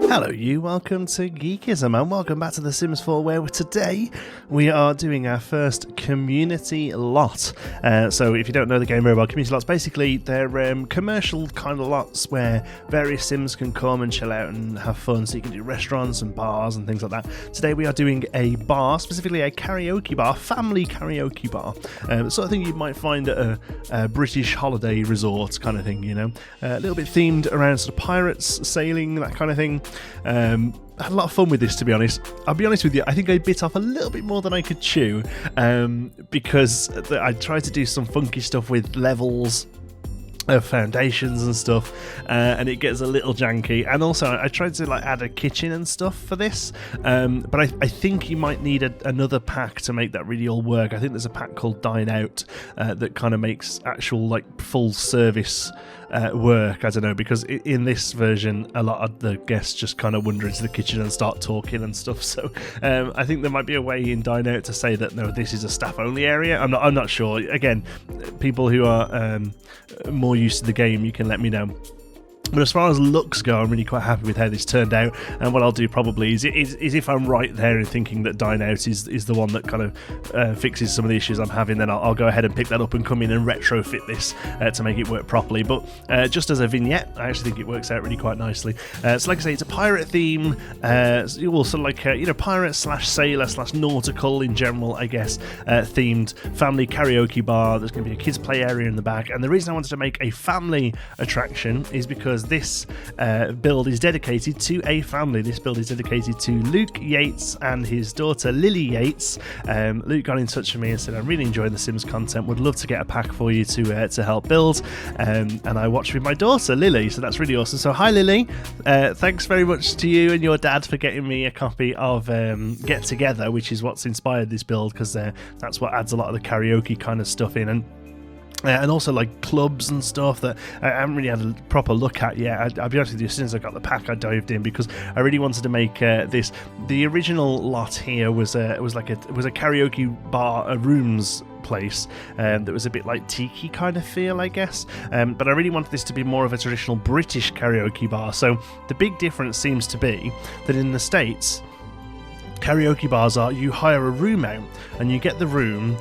Hello you, welcome to Geekism and welcome back to The Sims 4 where today we are doing our first community lot. So if you don't know the game very well, community lots, basically they're commercial kind of lots where various Sims can come and chill out and have fun, so you can do restaurants and bars and things like that. Today we are doing a bar, specifically a karaoke bar, family karaoke bar. The sort of thing you might find at a British holiday resort kind of thing, you know. A little bit themed around sort of pirates, sailing, that kind of thing. I had a lot of fun with this, to be honest. I'll be honest with you, I think I bit off a little bit more than I could chew, because I tried to do some funky stuff with levels of foundations and stuff, and it gets a little janky. And also I tried to add a kitchen and stuff for this, but I think you might need another pack to make that really all work. I think there's a pack called Dine Out that kind of makes actual full service work. I don't know, because in this version a lot of the guests just kind of wander into the kitchen and start talking and stuff, so I think there might be a way in Dine Out to say that no, this is a staff only area. I'm not sure. Again, people who are more used to the game, you can let me know. But as far as looks go, I'm really quite happy with how this turned out, and what I'll do probably is if I'm right there in thinking that Dine Out is the one that kind of fixes some of the issues I'm having, then I'll go ahead and pick that up and come in and retrofit this to make it work properly. But just as a vignette, I actually think it works out really quite nicely. So like I say, it's a pirate theme, well, sort of like pirate slash sailor slash nautical in general, I guess, themed family karaoke bar. There's going to be a kids play area in the back, and the reason I wanted to make a family attraction is because this build is dedicated to a family. This build is dedicated to Luke Yates and his daughter Lily Yates. Luke got in touch with me and said, I'm really enjoying the Sims content, would love to get a pack for you to help build, and I watched with my daughter Lily, so that's really awesome. So hi Lily, thanks very much to you and your dad for getting me a copy of Get Together, which is what's inspired this build, because that's what adds a lot of the karaoke kind of stuff in, and also clubs and stuff that I haven't really had a proper look at yet. I'll be honest with you, as soon as I got the pack I dived in, because I really wanted to make this. The original lot here was a karaoke bar, a rooms place that was a bit like tiki kind of feel, I guess, but I really wanted this to be more of a traditional British karaoke bar. So the big difference seems to be that in the States, karaoke bars are you hire a room out and you get the room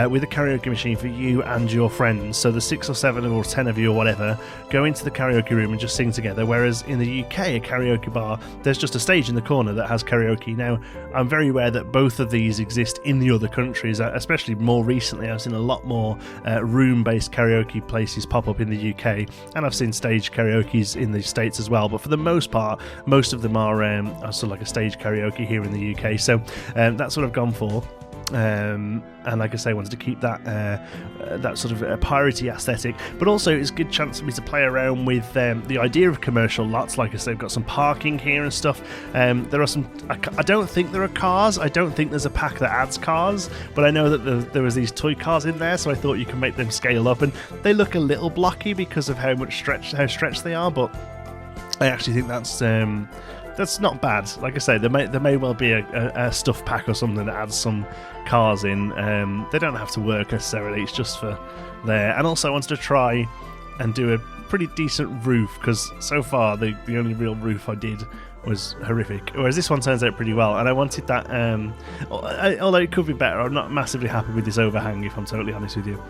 with a karaoke machine for you and your friends. So the 6 or 7 or 10 of you or whatever go into the karaoke room and just sing together, whereas in the UK, a karaoke bar, there's just a stage in the corner that has karaoke. Now, I'm very aware that both of these exist in the other countries, especially more recently. I've seen a lot more room-based karaoke places pop up in the UK, and I've seen stage karaoke's in the States as well, but for the most part, most of them are sort of like a stage karaoke here in the UK, so that's what I've gone for. And like I say, I wanted to keep that that sort of piratey aesthetic, but also it's a good chance for me to play around with the idea of commercial lots. Like I say, I've got some parking here and stuff. There are some. I don't think there are cars. I don't think there's a pack that adds cars, but I know that there was these toy cars in there, so I thought you can make them scale up, and they look a little blocky because of how stretched they are. But I actually think that's not bad. Like I say, there may well be a stuff pack or something that adds some cars in. They don't have to work necessarily, it's just for there. And also I wanted to try and do a pretty decent roof, because so far the only real roof I did was horrific, whereas this one turns out pretty well, and I wanted that, although it could be better. I'm not massively happy with this overhang, if I'm totally honest with you.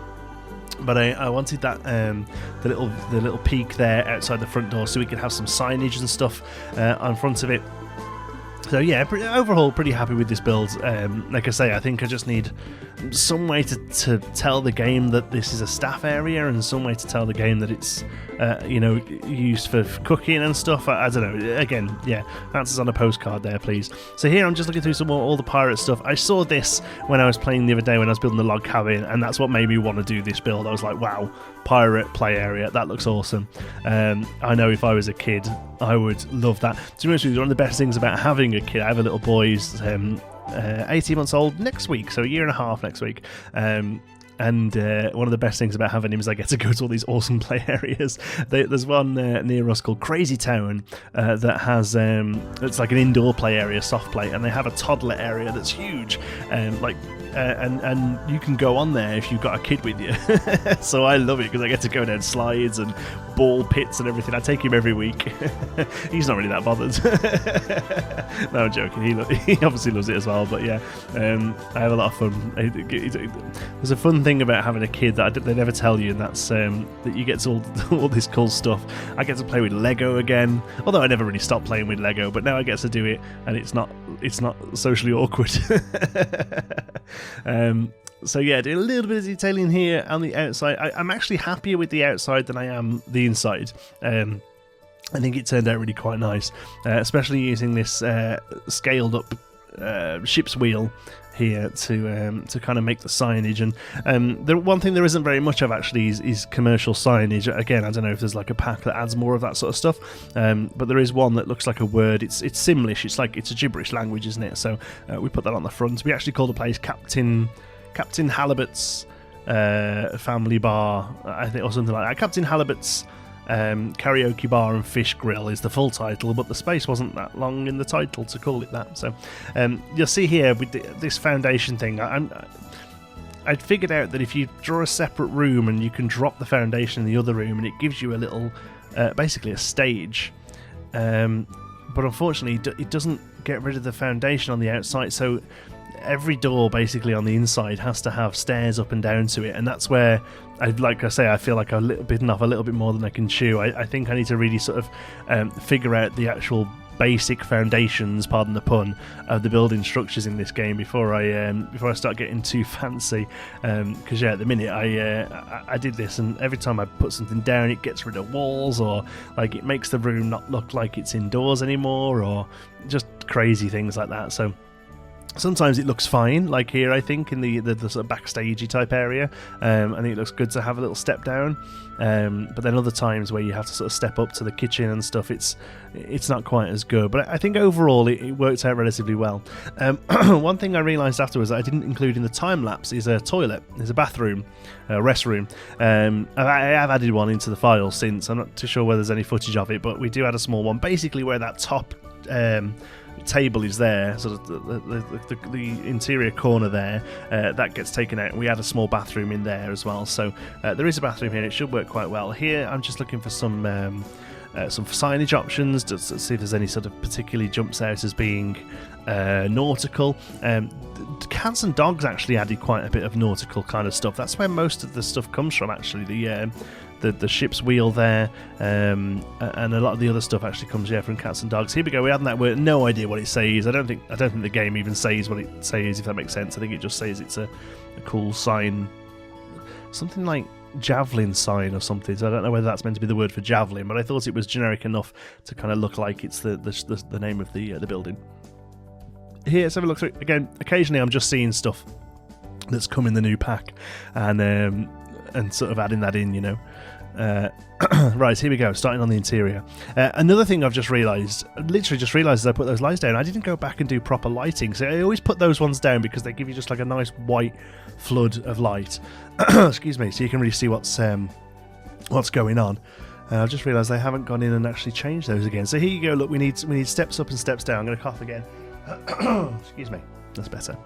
But I wanted that the little peak there outside the front door, so we could have some signage and stuff on front of it. So yeah, overall pretty happy with this build. Like I say, I think I just need some way to tell the game that this is a staff area, and some way to tell the game that it's used for cooking and stuff. I don't know. Again, yeah, answers on a postcard there, please. So here I'm just looking through some more all the pirate stuff. I saw this when I was playing the other day when I was building the log cabin, and that's what made me want to do this build. I was like, wow, pirate play area, that looks awesome. I know if I was a kid, I would love that. To be honest with you, one of the best things about having a kid, I have a little boy who's 18 months old next week, so a year and a half next week. And one of the best things about having him is I get to go to all these awesome play areas. There's one near us called Crazy Town that has it's like an indoor play area, soft play, and they have a toddler area that's huge, and you can go on there if you've got a kid with you. So I love it because I get to go down slides and ball pits and everything. I take him every week. He's not really that bothered. No, I'm joking. He obviously loves it as well. But yeah, I have a lot of fun. There's a fun thing about having a kid that they never tell you, and that's that you get to all this cool stuff. I get to play with Lego again, although I never really stopped playing with Lego, but now I get to do it, and it's not socially awkward. So yeah, do a little bit of detailing here on the outside. I'm actually happier with the outside than I am the inside. I think it turned out really quite nice, especially using this scaled up ship's wheel here to kind of make the signage. And the one thing there isn't very much of actually is commercial signage. Again, I don't know if there's like a pack that adds more of that sort of stuff, but there is one that looks like a word. It's Simlish. It's a gibberish language, isn't it? So we put that on the front. We actually call the place Captain Halibut's Family Bar, I think, or something like that. Captain Halibut's Karaoke Bar and Fish Grill is the full title, but the space wasn't that long in the title to call it that. So you'll see here with this foundation thing, I'd figured out that if you draw a separate room and you can drop the foundation in the other room, and it gives you a little, basically a stage. But unfortunately, it doesn't get rid of the foundation on the outside, so every door basically on the inside has to have stairs up and down to it, and that's where I feel like I've bitten off a little bit more than I can chew. I think I need to really sort of figure out the actual basic foundations, pardon the pun, of the building structures in this game before I start getting too fancy. Because at the minute I did this, and every time I put something down, it gets rid of walls, or like it makes the room not look like it's indoors anymore, or just crazy things like that. So sometimes it looks fine, like here I think in the sort of backstagey type area. I think it looks good to have a little step down, but then other times where you have to sort of step up to the kitchen and stuff, it's not quite as good. But I think overall it worked out relatively well. One thing I realised afterwards that I didn't include in the time lapse is a toilet. There's a bathroom, a restroom. I have added one into the file since. I'm not too sure whether there's any footage of it, but we do add a small one, basically where that top table is there, sort of the interior corner there, that gets taken out, and we add a small bathroom in there as well. So there is a bathroom here. It should work quite well. Here I'm just looking for some signage options to see if there's any sort of particularly jumps out as being nautical. Cats and dogs actually added quite a bit of nautical kind of stuff. That's where most of the stuff comes from, actually. The ship's wheel there, and a lot of the other stuff actually comes from cats and dogs. Here we go. We have that word. No idea what it says. I don't think the game even says what it says, if that makes sense. I think it just says it's a cool sign, something like javelin sign or something. So I don't know whether that's meant to be the word for javelin, but I thought it was generic enough to kind of look like it's the name of the building. Here, let's have a look through. Again, occasionally I'm just seeing stuff that's come in the new pack, and sort of adding that in, you know. Right, here we go, starting on the interior. Another thing I've just realised, as I put those lights down, I didn't go back and do proper lighting. So I always put those ones down because they give you just like a nice white flood of light. Excuse me, so you can really see what's going on. I've just realised I haven't gone in and actually changed those again. So here you go, look, we need steps up and steps down. I'm going to cough again. Excuse me, that's better.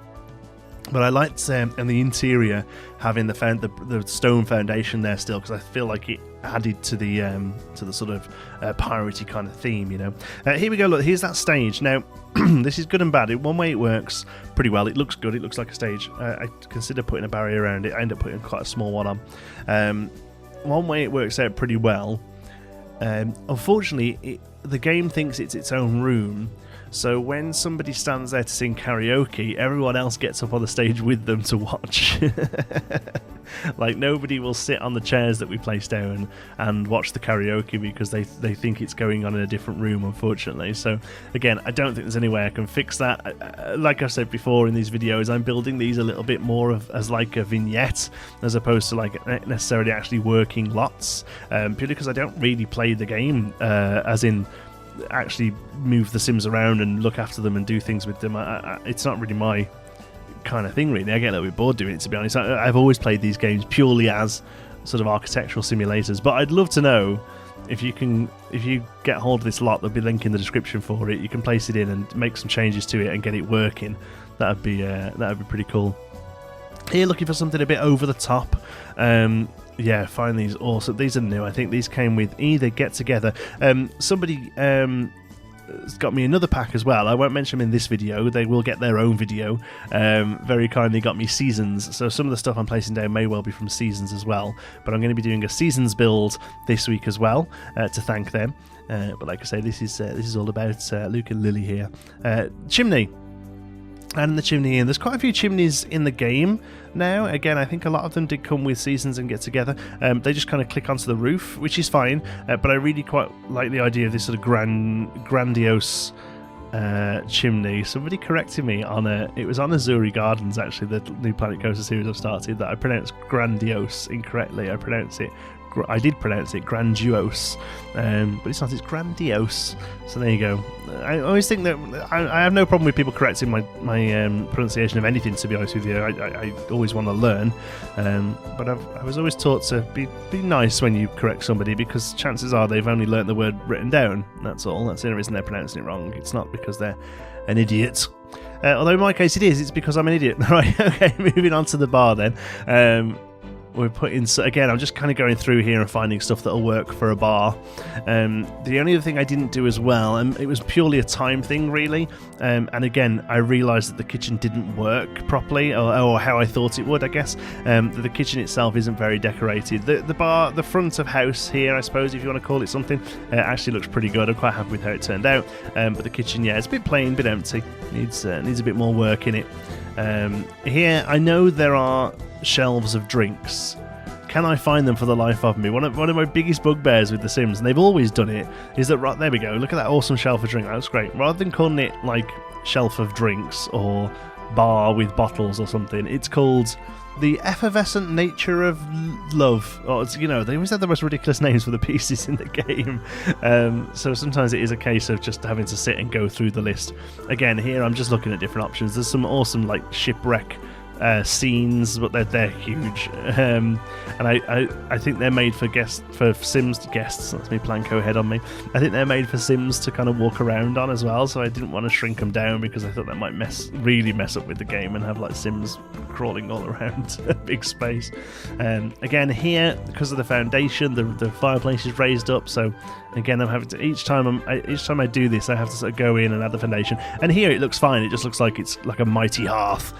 But I liked in the interior having the stone foundation there still, because I feel like it added to the sort of piratey kind of theme, you know. Here we go. Look, here's that stage. Now, this is good and bad. One way it works pretty well. It looks good. It looks like a stage. I consider putting a barrier around it. I end up putting quite a small one on. One way it works out pretty well. Unfortunately, the game thinks it's its own room. So when somebody stands there to sing karaoke, everyone else gets up on the stage with them to watch. Like, nobody will sit on the chairs that we place down and watch the karaoke because they think it's going on in a different room, unfortunately. So again, I don't think there's any way I can fix that. Like I said before in these videos, I'm building these a little bit more as like a vignette as opposed to like necessarily actually working lots, purely because I don't really play the game as in actually move the Sims around and look after them and do things with them. It's not really my kind of thing, really. I get a little bit bored doing it, to be honest. I've always played these games purely as sort of architectural simulators, but I'd love to know if you get hold of this lot. There'll be a link in the description for it. You can place it in and make some changes to it and get it working. That'd be pretty cool. Here, looking for something a bit over the top. Yeah, find these awesome. These are new. I think these came with either Get Together. Somebody got me another pack as well. I won't mention them in this video. They will get their own video. Very kindly got me Seasons. So some of the stuff I'm placing down may well be from Seasons as well. But I'm going to be doing a Seasons build this week as well to thank them. But like I say, this is all about Luke and Lily here. Chimney. And the chimney in. There's quite a few chimneys in the game now. Again, I think a lot of them did come with Seasons and Get Together. They just kind of click onto the roof, which is fine. But I really quite like the idea of this sort of grandiose chimney. Somebody corrected me on it was on Azuri Gardens, actually, the new Planet Coaster series I've started, that I pronounced grandiose incorrectly. I did pronounce it grandiose, but it's not, it's grandiose. So there you go. I always think that I have no problem with people correcting my pronunciation of anything, to be honest with you. I always want to learn, but I was always taught to be nice when you correct somebody, because chances are they've only learnt the word written down. That's all. That's the only reason they're pronouncing it wrong. It's not because they're an idiot. Although in my case it is. It's because I'm an idiot. Right, okay, moving on to the bar then. We're putting, again, I'm just kind of going through here and finding stuff that'll work for a bar. The only other thing I didn't do as well, and it was purely a time thing really, and again I realised that the kitchen didn't work properly, or how I thought it would, I guess. The kitchen itself isn't very decorated. The bar, the front of house here, I suppose, if you want to call it something, actually looks pretty good. I'm quite happy with how it turned out, but the kitchen, yeah, it's a bit plain, a bit empty, needs a bit more work in it. Here I know there are shelves of drinks. Can I find them for the life of me? One of my biggest bugbears with The Sims, and they've always done it, is that, right, there we go, look at that awesome shelf of drink, that's great. Rather than calling it like shelf of drinks or bar with bottles or something, it's called the effervescent nature of love. Or it's, you know, they always have the most ridiculous names for the pieces in the game. So sometimes it is a case of just having to sit and go through the list. Again, here I'm just looking at different options. There's some awesome like shipwreck scenes, but they're huge, and I think they're made for Sims guests. That's me playing co-head on me. I think they're made for Sims to kind of walk around on as well, so I didn't want to shrink them down because I thought that might really mess up with the game and have like Sims crawling all around a big space. Again, here, because of the foundation, the fireplace is raised up, so again I'm having to, each time I do this, I have to sort of go in and add the foundation. And here it looks fine, it just looks like it's like a mighty hearth.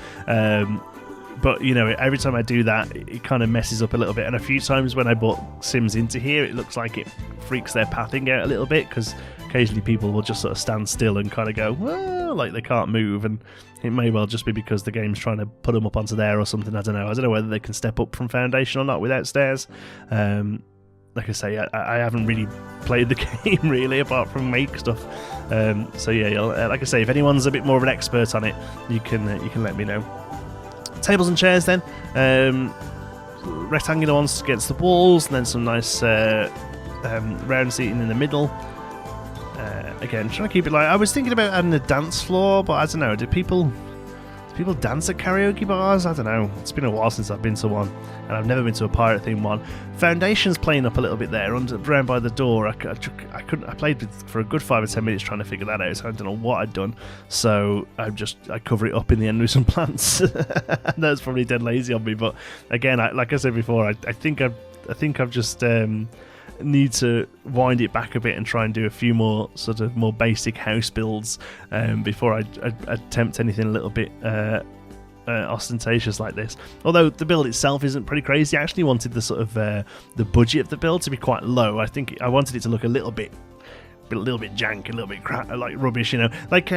But, you know, every time I do that, it kind of messes up a little bit. And a few times when I brought Sims into here, it looks like it freaks their pathing out a little bit, because occasionally people will just sort of stand still and kind of go, well, like they can't move. And it may well just be because the game's trying to put them up onto there or something. I don't know whether they can step up from foundation or not without stairs. Like I say, I haven't really played the game, really, apart from make stuff. So yeah, like I say, if anyone's a bit more of an expert on it, you can let me know. Tables and chairs then, rectangular ones against the walls, and then some nice round seating in the middle. Again, trying to keep it light. I was thinking about adding a dance floor, but I don't know, do people dance at karaoke bars? I don't know, it's been a while since I've been to one, and I've never been to a pirate themed one. Foundation's playing up a little bit there, around by the door. I played for a good 5 or 10 minutes trying to figure that out, so I don't know what I'd done, so I cover it up in the end with some plants. That's probably dead lazy on me, but again, like I said before, I think I've just need to wind it back a bit and try and do a few more sort of more basic house builds before I attempt anything a little bit ostentatious like this. Although the build itself isn't pretty crazy. I actually wanted the sort of the budget of the build to be quite low. I think I wanted it to look a little bit jank, a little bit like rubbish, you know, like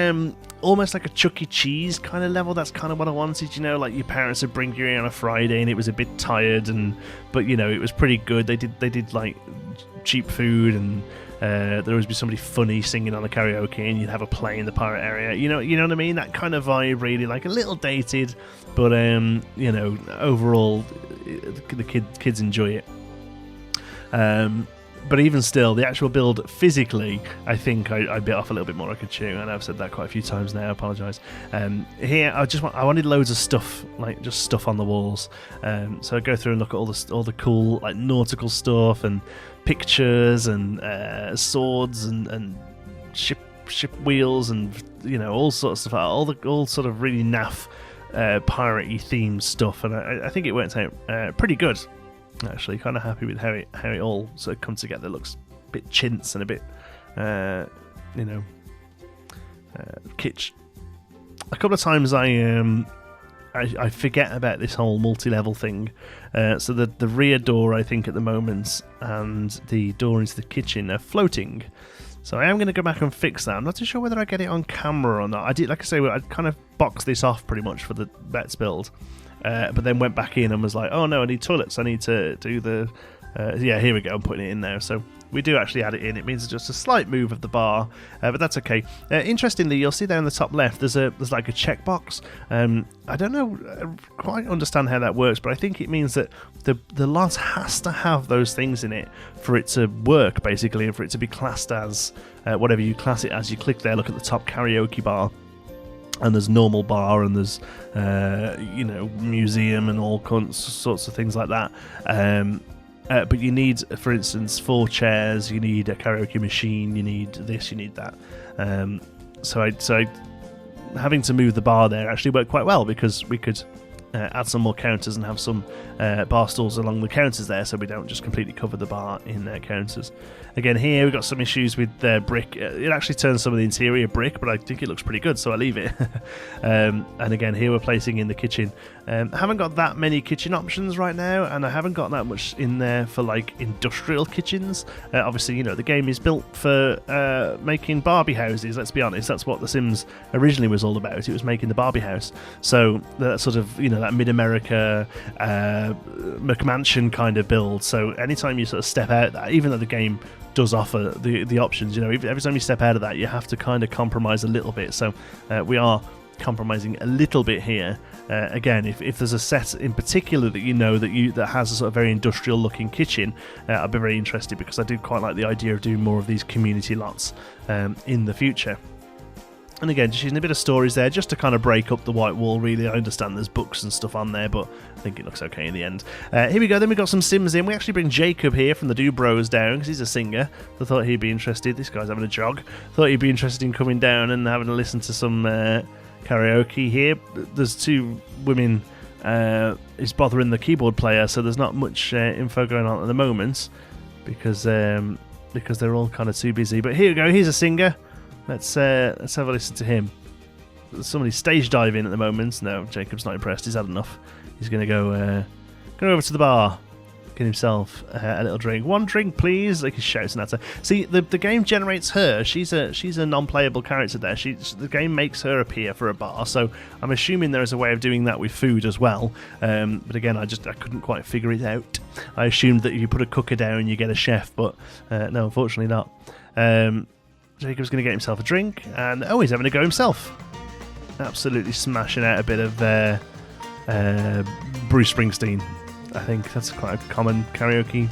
almost like a Chuck E. Cheese kind of level. That's kind of what I wanted, you know, like your parents would bring you in on a Friday and it was a bit tired, but you know, it was pretty good. They did like cheap food, and there would always be somebody funny singing on the karaoke, and you'd have a play in the pirate area. You know what I mean? That kind of vibe, really, like a little dated, but you know, overall, the kids enjoy it. But even still, the actual build physically, I think I bit off a little bit more I could chew, and I've said that quite a few times now. I apologise. Here, I wanted loads of stuff, like just stuff on the walls. So I go through and look at all the cool like nautical stuff and pictures and swords and ship wheels and, you know, all sorts of stuff. All sort of really naff piratey themed stuff, and I think it worked out pretty good. Actually, kind of happy with how it all sort of come together. It looks a bit chintz and a bit, kitsch. A couple of times I forget about this whole multi-level thing. So the rear door, I think, at the moment, and the door into the kitchen are floating. So I am going to go back and fix that. I'm not too sure whether I get it on camera or not. I did, like I say, I kind of boxed this off pretty much for the Vets build, but then went back in and was like, oh no, I need toilets. I need to do the... yeah, here we go. I'm putting it in there. So we do actually add it in. It means it's just a slight move of the bar, but that's okay. Interestingly, you'll see there in the top left, there's like a checkbox. I don't know, quite understand how that works, but I think it means that the lot has to have those things in it for it to work, basically, and for it to be classed as whatever you class it as. You click there, look at the top karaoke bar, and there's normal bar, and there's museum and all sorts of things like that. But you need, for instance, 4 chairs, you need a karaoke machine, you need this, you need that. So having to move the bar there actually worked quite well, because we could add some more counters and have some bar stools along the counters there, so we don't just completely cover the bar in counters. Again, here we've got some issues with brick. It actually turns some of the interior brick, but I think it looks pretty good, so I leave it. And again, here we're placing in the kitchen. I haven't got that many kitchen options right now, and I haven't got that much in there for like industrial kitchens. Obviously, the game is built for making Barbie houses, let's be honest. That's what The Sims originally was all about. It was making the Barbie house. So that sort of, that mid-America McMansion kind of build. So anytime you sort of step out that, even though the game does offer the options, every time you step out of that, you have to kind of compromise a little bit. So we are compromising a little bit here. Again, if there's a set in particular that has a sort of very industrial looking kitchen, I'd be very interested, because I do quite like the idea of doing more of these community lots in the future. And again, just using a bit of stories there just to kind of break up the white wall, really. I understand there's books and stuff on there, but I think it looks okay in the end. Here we go, then we've got some Sims in. We actually bring Jacob here from the Do Bros down, because he's a singer. I thought he'd be interested. This guy's having a jog. Thought he'd be interested in coming down and having a listen to some karaoke here. There's 2 women is bothering the keyboard player, so there's not much info going on at the moment, because they're all kind of too busy. But here we go, he's a singer. Let's have a listen to him. Somebody's stage diving at the moment. No, Jacob's not impressed. He's had enough. He's going to go over to the bar, get himself a little drink. 1 drink, please. Like he's shouting at her. See, the game generates her. She's a non-playable character there. The game makes her appear for a bar. So I'm assuming there is a way of doing that with food as well. But again, I couldn't quite figure it out. I assumed that if you put a cooker down, you get a chef, but no, unfortunately not. Jacob's going to get himself a drink, and he's having a go himself. Absolutely smashing out a bit of Bruce Springsteen. I think that's quite a common karaoke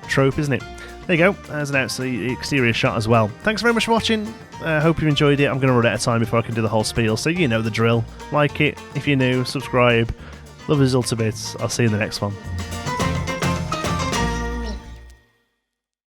trope, isn't it? There you go. There's an absolute exterior shot as well. Thanks very much for watching. I hope you enjoyed it. I'm going to run out of time before I can do the whole spiel, so you know the drill. Like it if you're new, subscribe. Love us all to bits. I'll see you in the next one.